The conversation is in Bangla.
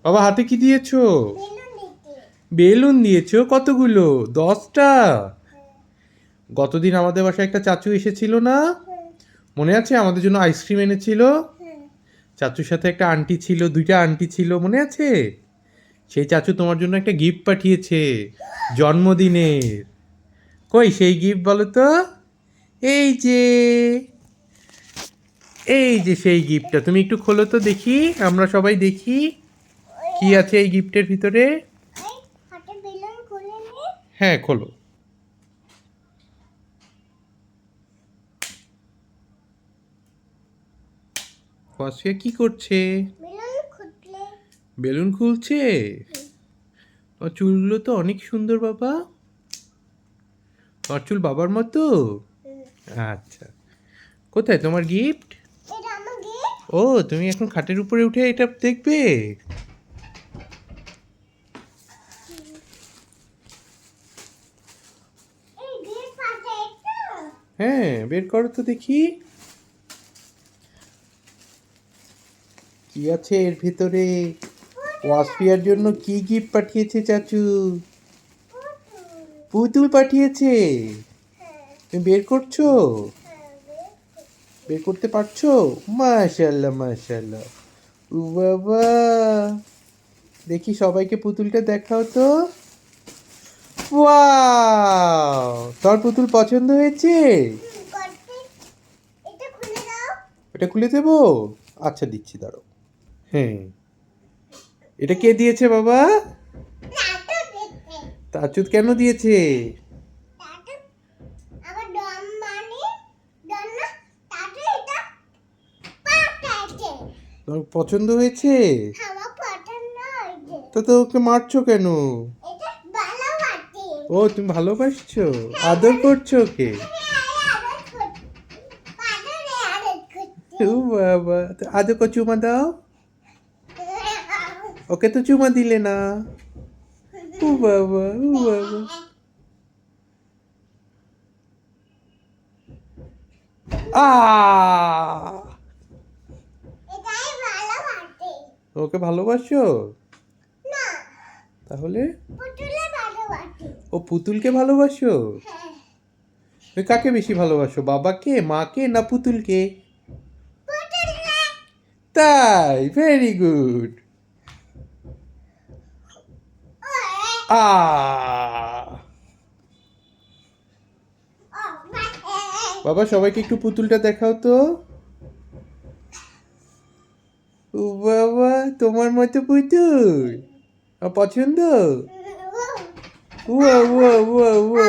বাবা হাতে কি দিয়েছো? বেলুন দিয়েছো কতগুলো? 10টা? গতদিন আমাদের বাসায় একটা চাচু এসেছিল না, মনে আছে? আমাদের জন্য আইসক্রিম এনেছিল। চাচুর সাথে একটা আন্টি ছিল, 2টা আন্টি ছিল, মনে আছে? সেই চাচু তোমার জন্য একটা গিফট পাঠিয়েছে জন্মদিনের। কই সেই গিফট বলো তো? এই যে, এই যে সেই গিফটটা, তুমি একটু খোলো তো দেখি, আমরা সবাই দেখি কি আছে এই গিফটের ভিতরে। হ্যাঁ খোলো। ফসফিয়া কি করছে? বেলুন খুলছে। ও চুলগুলো তো অনেক সুন্দর বাবা। তোমার চুল বাবার মতো। আচ্ছা, কোথায় তোমার গিফট? ও, তুমি এখন খাটের উপরে উঠে এটা দেখবে? হ্যাঁ, বের করো তো দেখি কি আছে এর ভিতরে। ওয়াসফিয়ার জন্য কি গিফট পাঠিয়েছে চাচু? পুতুল পাঠিয়েছে। তুমি বের করছো? বের করতে পারছো? মাশাআল্লাহ মাশাআল্লাহ। ও বাবা, দেখি সবাইকে পুতুলটা দেখাও তো। ওয়াও, তোর পুতুল পছন্দ হয়েছে? এটা খুলে দেবো? আচ্ছা দিচ্ছি, দাঁড়াও। হ্যাঁ, এটা কে দিয়েছে বাবা? তাচুদ কেন দিয়েছে? তোর পছন্দ হয়েছে? তো তো ওকে মারছো কেন? ও, তুমি ভালোবাসছো, আদর করছো ওকে? ও বাবা, তো আদর কো চুমা দাও। ওকে তো চুমা দিলে না। ও বাবা, ও বাবা। আ ওকে ভালোবাসো? তাহলে ও পুতুলকে ভালোবাসো? তুমি কাকে বেশি ভালোবাসো, বাবাকে, মাকে না পুতুলকে? তাই, ভেরি গুড। আ বাবা, সবাইকে একটু পুতুলটা দেখাও তো। ও বাবা, তোমার মতো পুতুল পছন্দ? উয়া উয়া উয়া উয়া